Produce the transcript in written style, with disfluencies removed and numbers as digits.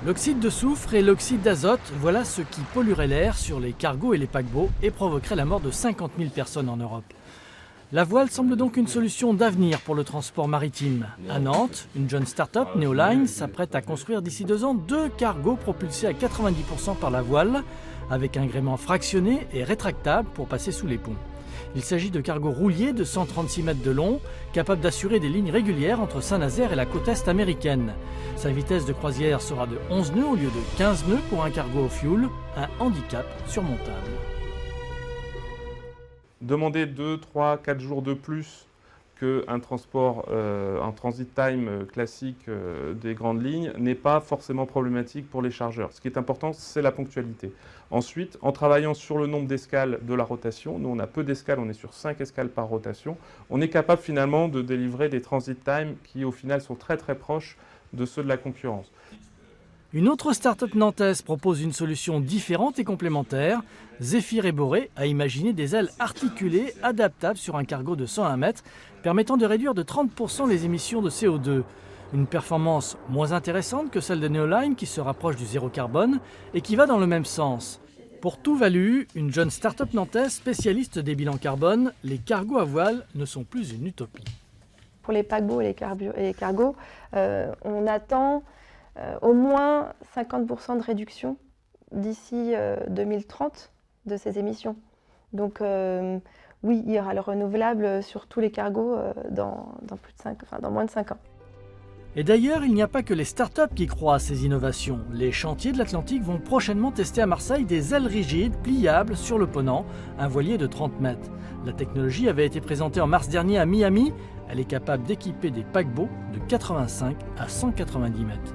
L'oxyde de soufre et l'oxyde d'azote, voilà ce qui polluerait l'air sur les cargos et les paquebots et provoquerait la mort de 50 000 personnes en Europe. La voile semble donc une solution d'avenir pour le transport maritime. À Nantes, une jeune start-up, Neoline, s'apprête à construire d'ici 2 ans 2 cargos propulsés à 90% par la voile, avec un gréement fractionné et rétractable pour passer sous les ponts. Il s'agit de cargos rouliers de 136 mètres de long, capables d'assurer des lignes régulières entre Saint-Nazaire et la côte est américaine. Sa vitesse de croisière sera de 11 nœuds au lieu de 15 nœuds pour un cargo au fioul, un handicap surmontable. Demander 2, 3, 4 jours de plus qu'un transport, un transit time classique des grandes lignes n'est pas forcément problématique pour les chargeurs. Ce qui est important, c'est la ponctualité. Ensuite, en travaillant sur le nombre d'escales de la rotation, nous on a peu d'escales, on est sur 5 escales par rotation, on est capable finalement de délivrer des transit time qui au final sont très très proches de ceux de la concurrence. Une autre start-up nantaise propose une solution différente et complémentaire. Zephyr et Boré a imaginé des ailes articulées adaptables sur un cargo de 101 mètres, permettant de réduire de 30% les émissions de CO2. Une performance moins intéressante que celle de Neoline qui se rapproche du zéro carbone et qui va dans le même sens. Pour Tuvalu, une jeune start-up nantaise spécialiste des bilans carbone, les cargos à voile ne sont plus une utopie. Pour les paquebots et les cargos, on attend au moins 50% de réduction d'ici 2030 de ces émissions. Donc oui, il y aura le renouvelable sur tous les cargos dans moins de 5 ans. Et d'ailleurs, il n'y a pas que les startups qui croient à ces innovations. Les chantiers de l'Atlantique vont prochainement tester à Marseille des ailes rigides, pliables, sur le Ponant, un voilier de 30 mètres. La technologie avait été présentée en mars dernier à Miami. Elle est capable d'équiper des paquebots de 85 à 190 mètres.